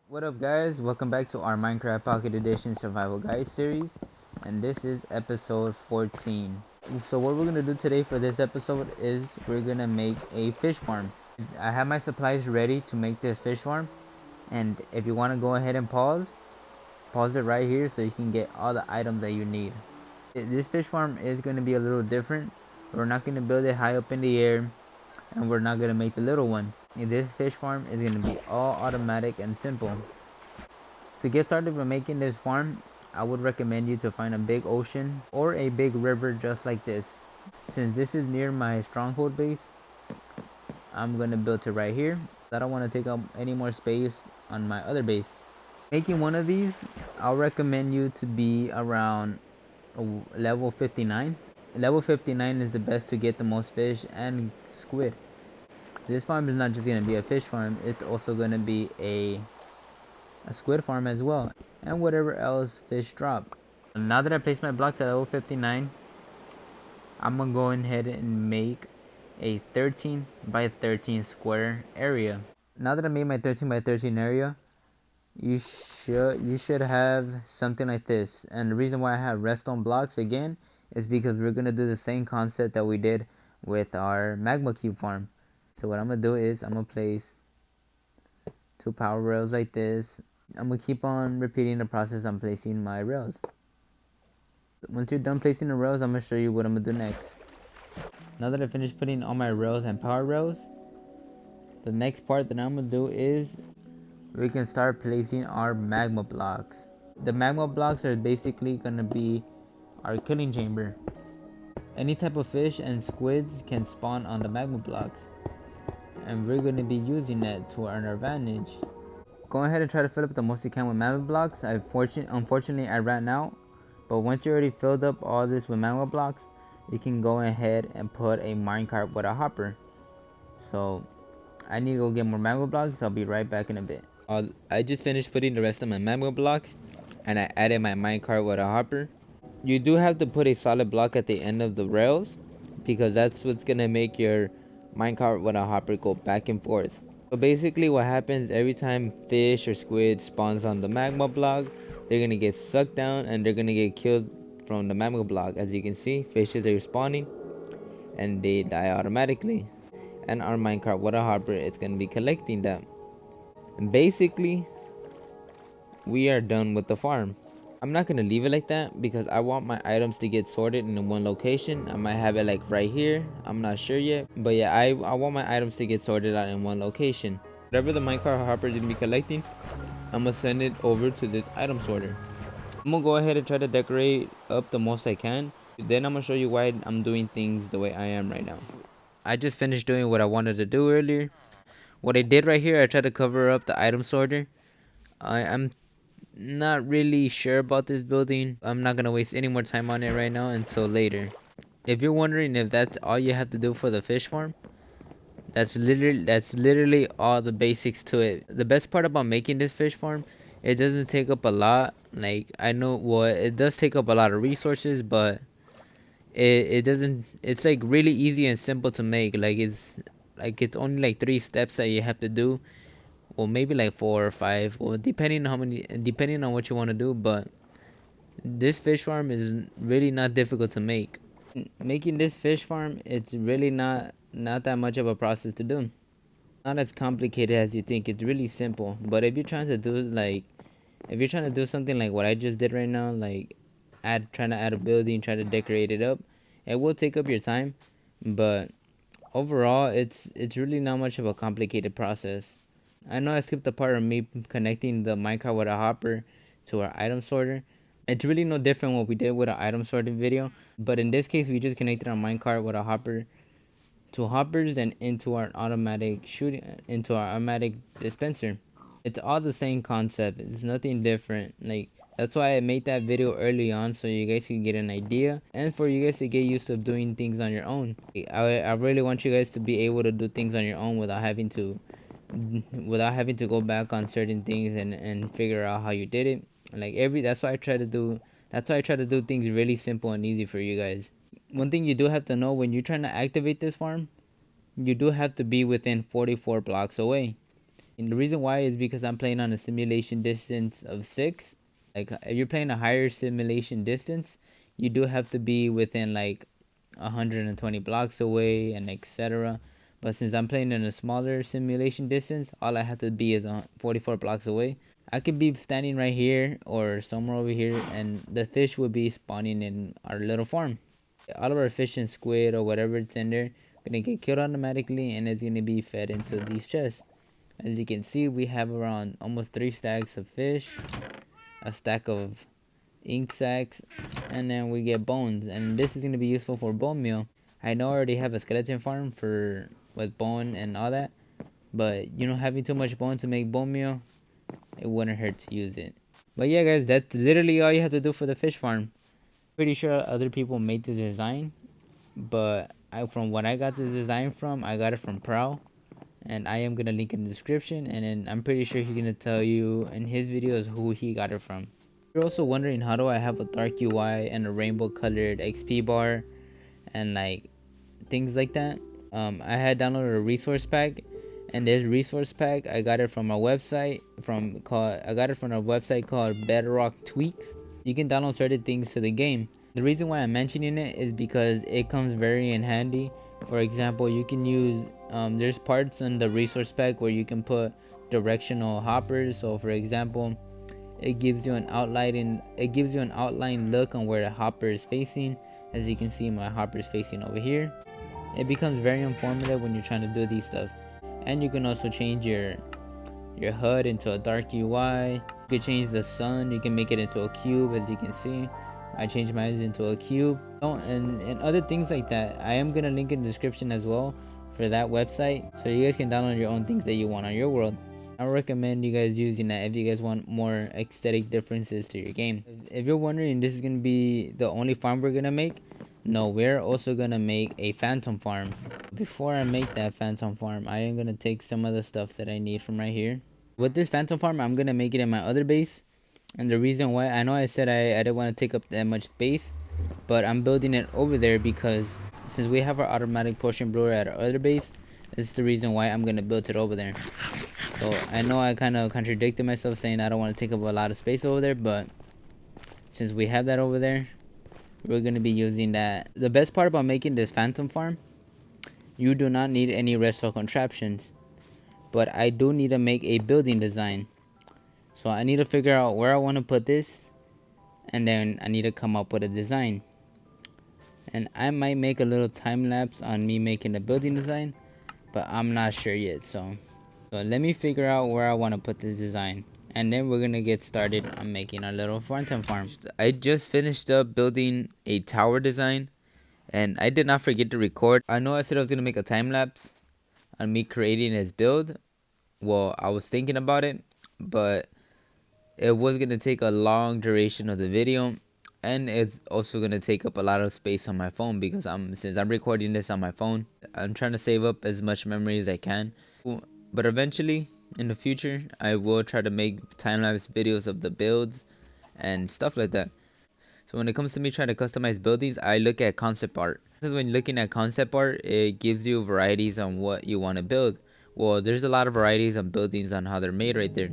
What up guys, welcome back to our Minecraft Pocket Edition Survival Guide series, and this is episode 14. So what we're going to do today for this episode is we're going to make a fish farm. I have my supplies ready to make this fish farm, and if you want to go ahead and pause it right here so you can get all the items that you need. This fish farm is going to be a little different. We're not going to build it high up in the air, and we're not going to make a little one. This fish farm is going to be all automatic and simple. To get started with making this farm, I would recommend you to find a big ocean or a big river just like this. Since this is near my stronghold base, I'm going to build it right here. I don't want to take up any more space on my other base. Making one of these, I'll recommend you to be around level 59. Level 59 is the best to get the most fish and squid. This farm is not just going to be a fish farm, it's also going to be a squid farm as well, and whatever else fish drop. Now that I placed my blocks at level 59, I'm gonna go ahead and make a 13 by 13 square area. Now that I made my 13 by 13 area, you should have something like this. And the reason why I have redstone blocks again is because we're gonna do the same concept that we did with our magma cube farm. So what I'm gonna do is I'm gonna place 2 power rails like this. I'm gonna keep on repeating the process. I'm placing my rails. Once you're done placing the rails, I'm gonna show you what I'm gonna do next. Now that I finished putting all my rails and power rails, the next part that I'm gonna do is we can start placing our magma blocks. The magma blocks are basically gonna be our killing chamber. Any type of fish and squids can spawn on the magma blocks, and we're gonna be using that to our advantage. Go ahead and try to fill up the most you can with magma blocks. Unfortunately, I ran out. But once you already filled up all this with magma blocks, you can go ahead and put a minecart with a hopper. So, I need to go get more magma blocks. I'll be right back in a bit. I just finished putting the rest of my magma blocks, and I added my minecart with a hopper. You do have to put a solid block at the end of the rails, because that's what's going to make your minecart with a hopper go back and forth. So basically what happens every time fish or squid spawns on the magma block, they're gonna get sucked down and they're gonna get killed from the magma block. As you can see, fishes are spawning and they die automatically. And our minecart with a hopper, it's gonna be collecting them. And basically, we are done with the farm. I'm not gonna leave it like that because I want my items to get sorted in one location. I might have it like right here, I'm not sure yet, but yeah, I want my items to get sorted out in one location. Whatever the minecart hopper is gonna be collecting, I'm gonna send it over to this item sorter. I'm gonna go ahead and try to decorate up the most I can, then I'm gonna show you why I'm doing things the way I am right now. I just finished doing what I wanted to do earlier. What I did right here, I tried to cover up the item sorter. I'm not really sure about this building. I'm not gonna waste any more time on it right now until later. If you're wondering if that's all you have to do for the fish farm, that's literally all the basics to it. The best part about making this fish farm, it doesn't take up a lot. Like, I know, well, it does take up a lot of resources, but it doesn't, it's like really easy and simple to make. It's only like 3 steps that you have to do. Well, maybe like 4 or 5, well, depending on what you want to do. But this fish farm is really not difficult to make. Making this fish farm, it's really not that much of a process to do. Not as complicated as you think. It's really simple. But if you're trying to do something like what I just did right now, like trying to add a building, try to decorate it up, it will take up your time. But overall, it's really not much of a complicated process. I know I skipped the part of me connecting the minecart with a hopper to our item sorter. It's really no different what we did with our item sorting video, but in this case we just connected our minecart with a hopper to hoppers and into our automatic dispenser. It's all the same concept. It's nothing different. Like, that's why I made that video early on, so you guys can get an idea and for you guys to get used to doing things on your own. I really want you guys to be able to do things on your own without having to go back on certain things and figure out how you did it. Like, that's why I try to do things really simple and easy for you guys. One thing you do have to know, when you're trying to activate this farm, you do have to be within 44 blocks away. And the reason why is because I'm playing on a simulation distance of 6. Like if you're playing a higher simulation distance, you do have to be within like 120 blocks away and etc. But since I'm playing in a smaller simulation distance, all I have to be is 44 blocks away. I could be standing right here or somewhere over here, and the fish would be spawning in our little farm. All of our fish and squid or whatever it's in there gonna get killed automatically, and it's gonna be fed into these chests. As you can see, we have around almost 3 stacks of fish, a stack of ink sacks, and then we get bones, and this is going to be useful for bone meal. I know I already have a skeleton farm with bone and all that, but you know, having too much bone to make bone meal, it wouldn't hurt to use it. But yeah guys, that's literally all you have to do for the fish farm. Pretty sure other people made the design, but from what I got the design from, I got it from Prowl, and I am gonna link in the description, and then I'm pretty sure he's gonna tell you in his videos who he got it from. You're also wondering, how do I have a dark UI and a rainbow colored XP bar and like things like that? I had downloaded a resource pack, and this resource pack I got it from a website called Bedrock Tweaks. You can download certain things to the game. The reason why I'm mentioning it is because it comes very in handy. For example, you can use there's parts in the resource pack where you can put directional hoppers. So for example, it gives you an outline look on where the hopper is facing. As you can see, my hopper is facing over here. It becomes very informative when you're trying to do these stuff. And you can also change your HUD into a dark UI. You can change the sun, you can make it into a cube. As you can see, I changed mine into a cube. And other things like that. I am gonna link in the description as well for that website, so you guys can download your own things that you want on your world. I recommend you guys using that if you guys want more aesthetic differences to your game. If you're wondering, this is gonna be the only farm we're gonna make. No, we're also gonna make a phantom farm. Before I make that phantom farm, I am gonna take some of the stuff that I need from right here. With this phantom farm, I'm gonna make it in my other base. And the reason why, I know I said I didn't want to take up that much space, but I'm building it over there because since we have our automatic potion brewer at our other base, this is the reason why I'm gonna build it over there. So I know I kind of contradicted myself saying I don't want to take up a lot of space over there, but since we have that over there, we're gonna be using that. The best part about making this phantom farm, you do not need any redstone contraptions, but I do need to make a building design. So I need to figure out where I want to put this, and then I need to come up with a design. And I might make a little time lapse on me making the building design, but I'm not sure yet. So let me figure out where I want to put this design, and then we're gonna get started on making our little phantom farm. I just finished up building a tower design, and I did not forget to record. I know I said I was gonna make a time lapse on me creating this build. Well, I was thinking about it, but it was going to take a long duration of the video, and it's also going to take up a lot of space on my phone because since I'm recording this on my phone, I'm trying to save up as much memory as I can. But eventually in the future, I will try to make time-lapse videos of the builds and stuff like that. So when it comes to me trying to customize buildings, I look at concept art. When looking at concept art, it gives you varieties on what you want to build. Well, there's a lot of varieties on buildings on how they're made right there.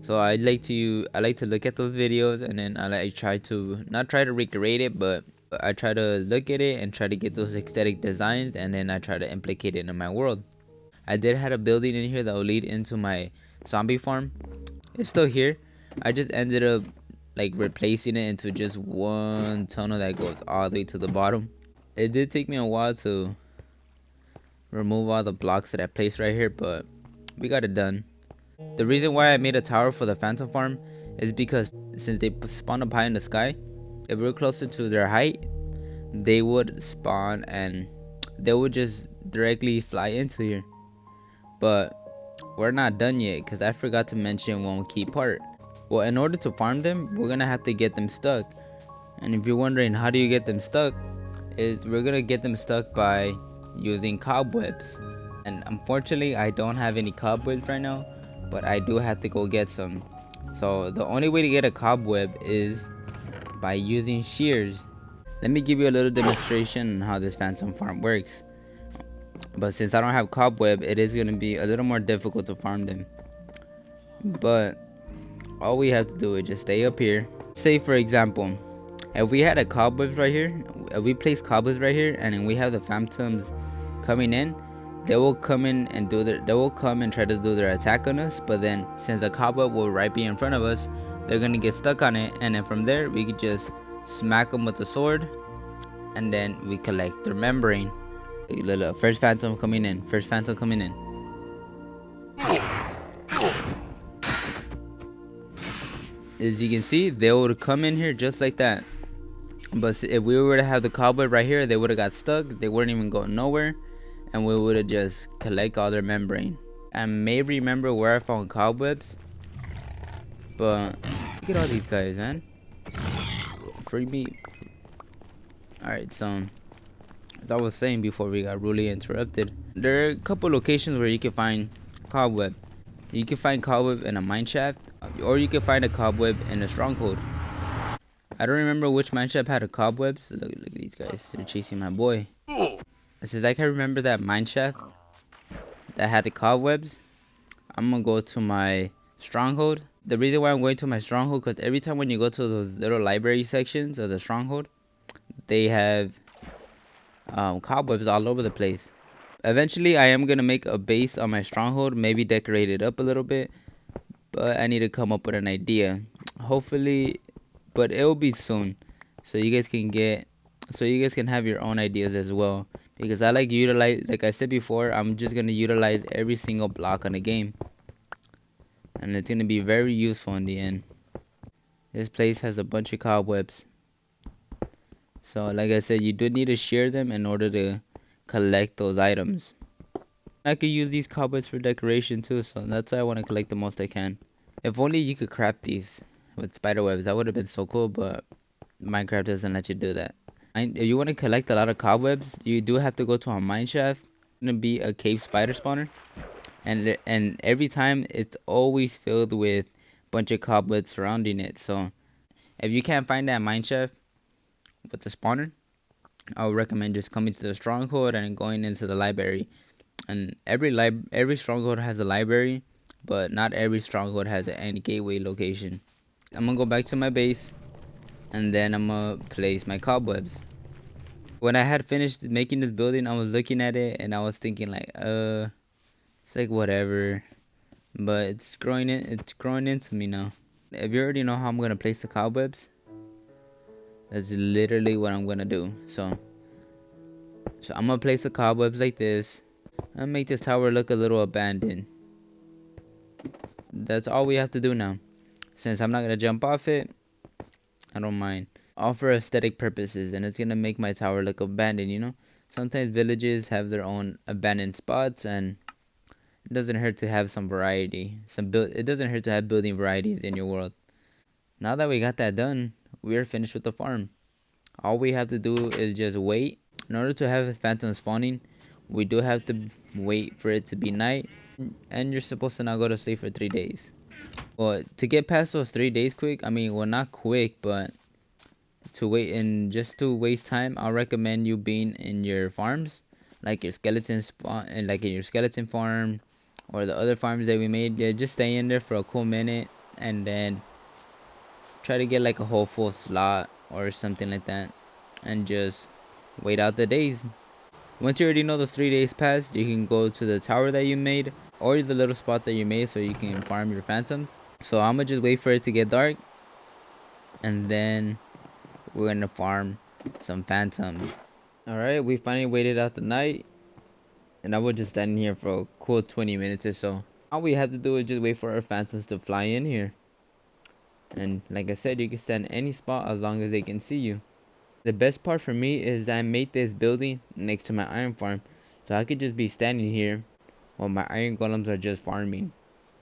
So I like to look at those videos, and then I try to not try to recreate it, but I try to look at it and try to get those aesthetic designs, and then I try to implicate it in my world. I did have a building in here that will lead into my zombie farm. It's still here. I just ended up like replacing it into just one tunnel that goes all the way to the bottom. It did take me a while to remove all the blocks that I placed right here, but we got it done. The reason why I made a tower for the phantom farm is because since they spawn up high in the sky, if we're closer to their height, they would spawn and they would just directly fly into here. But we're not done yet because I forgot to mention one key part. Well, in order to farm them, we're gonna have to get them stuck. And if you're wondering how do you get them stuck, we're gonna get them stuck by using cobwebs. And unfortunately, I don't have any cobwebs right now, but I do have to go get some. So the only way to get a cobweb is by using shears. Let me give you a little demonstration on how this phantom farm works. But since I don't have cobweb, it is gonna be a little more difficult to farm them. But all we have to do is just stay up here. Say for example, if we had a cobwebs right here, if we place cobwebs right here, and then we have the phantoms coming in, they will come in and they will come and try to do their attack on us. But then since the cobweb will right be in front of us, they're gonna get stuck on it, and then from there we could just smack them with the sword, and then we collect their membrane. Look, first phantom coming in. First phantom coming in. As you can see, they would come in here just like that. But if we were to have the cobweb right here, they would have got stuck. They wouldn't even go nowhere, and we would have just collect all their membrane. I may remember where I found cobwebs, but look at all these guys, man. Free meat. Alright, so as I was saying before we got rudely interrupted, there are a couple locations where you can find cobweb. You can find cobweb in a mine shaft, or you can find a cobweb in a stronghold. I don't remember which mine shaft had a cobwebs. Look at these guys, they're chasing my boy. Since I can remember that mine shaft that had the cobwebs, I'm gonna go to my stronghold. The reason why I'm going to my stronghold, because every time when you go to those little library sections of the stronghold, they have cobwebs all over the place. Eventually I am gonna make a base on my stronghold, maybe decorate it up a little bit, but I need to come up with an idea, hopefully, but it will be soon, so you guys can have your own ideas as well, because I like I said before, I'm just gonna utilize every single block on the game, and it's gonna be very useful in the end. This place has a bunch of cobwebs, so like I said, you do need to shear them in order to collect those items. I could use these cobwebs for decoration too, so that's why I want to collect the most I can. If only you could craft these with spider webs, that would have been so cool, but Minecraft doesn't let you do that. And if you want to collect a lot of cobwebs, you do have to go to a mine shaft. It's gonna be a cave spider spawner, and every time it's always filled with a bunch of cobwebs surrounding it. So if you can't find that mine shaft with the spawner, I would recommend just coming to the stronghold and going into the library. And every stronghold has a library, but not every stronghold has an gateway location. I'm gonna go back to my base, and then I'm gonna place my cobwebs. When I had finished making this building, I was looking at it and I was thinking like, it's like whatever, but it's growing into me now. If you already know how I'm gonna place the cobwebs, that's literally what I'm gonna do. So I'm gonna place the cobwebs like this. I'm gonna make this tower look a little abandoned. That's all we have to do now. Since I'm not gonna jump off it, I don't mind. All for aesthetic purposes, and it's gonna make my tower look abandoned, you know? Sometimes villages have their own abandoned spots, and it doesn't hurt to have some variety. It doesn't hurt to have building varieties in your world. Now that we got that done, we are finished with the farm. All we have to do is just wait. In order to have phantom spawning, we do have to wait for it to be night, and you're supposed to not go to sleep for 3 days. Well, to get past those 3 days quick, I mean, well, not quick, but to wait and just to waste time, I'll recommend you being in your farms, like your skeleton spawn, and like in your skeleton farm, or the other farms that we made. Yeah, just stay in there for a cool minute, and then try to get like a whole full slot or something like that, and just wait out the days. Once you already know those 3 days passed, you can go to the tower that you made, or the little spot that you made, so you can farm your phantoms. So I'm gonna just wait for it to get dark, and then we're gonna farm some phantoms. Alright, we finally waited out the night, and I was just standing here for a cool 20 minutes or so. All we have to do is just wait for our phantoms to fly in here. And like I said, you can stand any spot as long as they can see you. The best part for me is I made this building next to my iron farm, so I could just be standing here while my iron golems are just farming.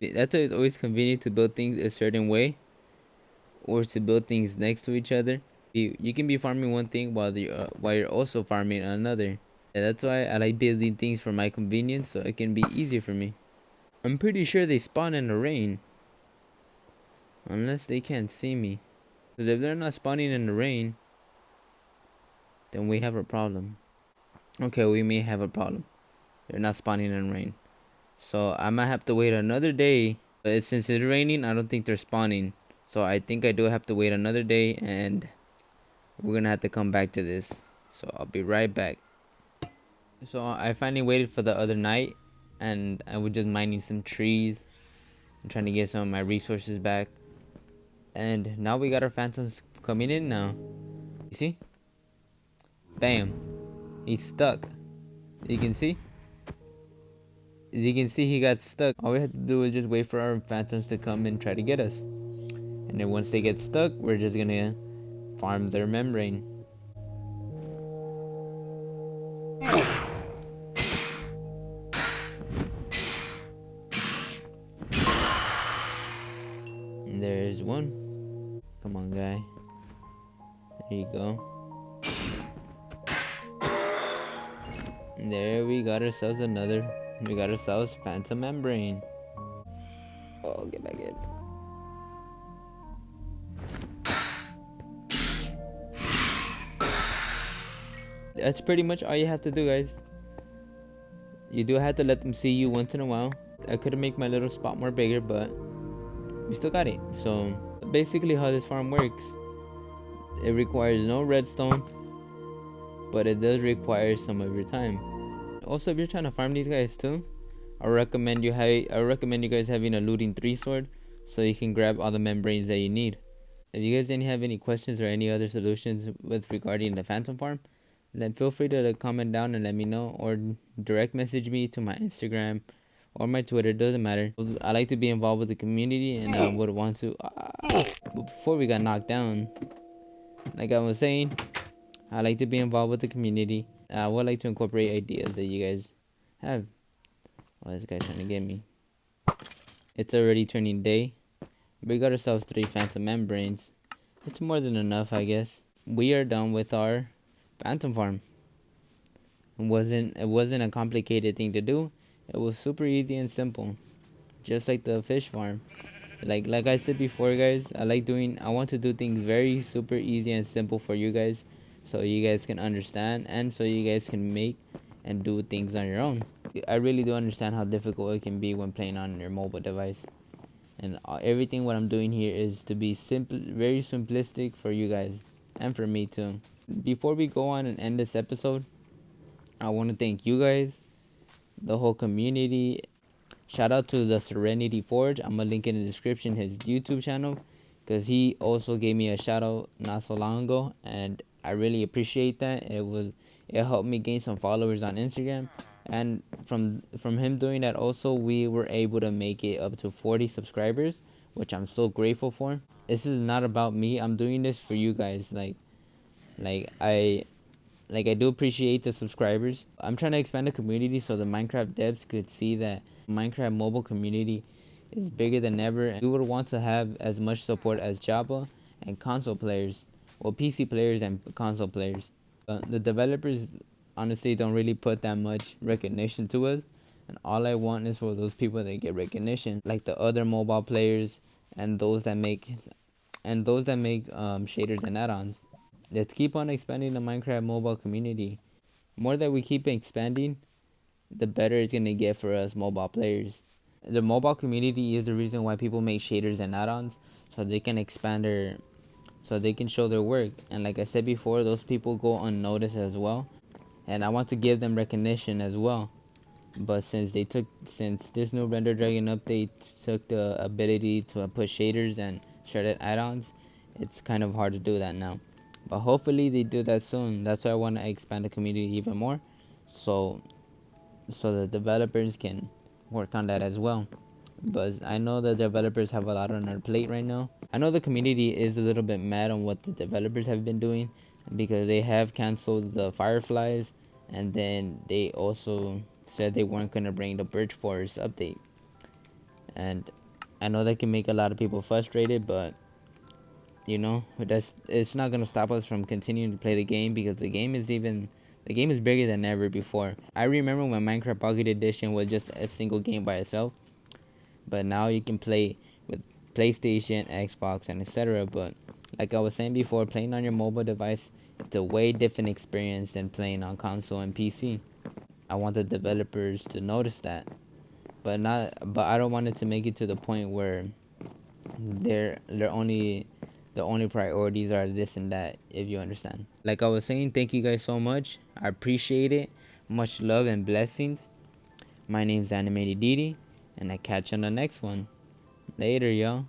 That's why it's always convenient to build things a certain way, or to build things next to each other. You can be farming one thing while you're also farming another. And that's why I like building things for my convenience, so it can be easier for me. I'm pretty sure they spawn in the rain, unless they can't see me. Because if they're not spawning in the rain, then we have a problem. Okay, we may have a problem. they're not spawning in rain. So I might have to wait another day. But since it's raining, I don't think they're spawning. So I think I do have to wait another day, and we're gonna have to come back to this. So I'll be right back. So I finally waited for the other night, and I was just mining some trees and trying to get some of my resources back. And now we got our phantoms coming in now. You see? Bam. He's stuck. You can see? As you can see, he got stuck. All we have to do is just wait for our phantoms to come and try to get us. And then once they get stuck, we're just gonna farm their membrane. And there's one. Come on, guy. There you go. And there we got ourselves another. We got ourselves phantom membrane. Oh, get back in. That's pretty much all you have to do, guys. You do have to let them see you once in a while. I could have made my little spot more bigger, but we still got it. So basically how this farm works, it requires no redstone, but it does require some of your time. Also, if you're trying to farm these guys too, I recommend you guys having a looting 3 sword, so you can grab all the membranes that you need. If you guys didn't have any questions or any other solutions with regarding the phantom farm, then feel free to comment down and let me know, or direct message me to my Instagram or my Twitter. Doesn't matter. I like to be involved with the community, and I would want to. But before we got knocked down, like I was saying, I like to be involved with the community. I would like to incorporate ideas that you guys have. Oh, this guy's trying to get me. It's already turning day. We got ourselves 3 phantom membranes. It's more than enough, I guess. We are done with our phantom farm. It wasn't a complicated thing to do. It was super easy and simple, just like the fish farm. Like I said before, guys, I want to do things very super easy and simple for you guys, so you guys can understand, and so you guys can make and do things on your own. I really do understand how difficult it can be when playing on your mobile device, and everything what I'm doing here is to be simple, very simplistic for you guys and for me too. Before we go on and end this episode, I want to thank you guys, the whole community. Shout out to the Serenity Forge. I'm gonna link in the description his YouTube channel, because he also gave me a shout out not so long ago, and I really appreciate that. It helped me gain some followers on Instagram, and from him doing that also, we were able to make it up to 40 subscribers, which I'm so grateful for. This is not about me. I'm doing this for you guys. I do appreciate the subscribers. I'm trying to expand the community so the Minecraft devs could see that Minecraft mobile community is bigger than ever. We would want to have as much support as Java and console players, well, PC players and console players. The developers honestly don't really put that much recognition to us, and all I want is for those people that get recognition, like the other mobile players and those that make shaders and add-ons. Let's keep on expanding the Minecraft mobile community. More that we keep expanding, the better it's gonna get for us mobile players. The mobile community is the reason why people make shaders and add-ons, so they can so they can show their work. And like I said before, those people go unnoticed as well, and I want to give them recognition as well. But since this new Render Dragon update took the ability to put shaders and shredded add-ons, it's kind of hard to do that now. But hopefully they do that soon. That's why I want to expand the community even more, so the developers can work on that as well. But I know the developers have a lot on their plate right now. I know the community is a little bit mad on what the developers have been doing, because they have canceled the Fireflies, and then they also said they weren't going to bring the Birch Forest update. And I know that can make a lot of people frustrated, but it's not gonna stop us from continuing to play the game, because the game is bigger than ever before. I remember when Minecraft Pocket Edition was just a single game by itself, but now you can play with PlayStation, Xbox, and etc. But like I was saying before, playing on your mobile device, it's a way different experience than playing on console and PC. I want the developers to notice that, but I don't want it to make it to the point where they're only the only priorities are this and that, if you understand. Like I was saying, thank you guys so much. I appreciate it. Much love and blessings. My name's Animated Didi, and I catch you on the next one. Later, y'all.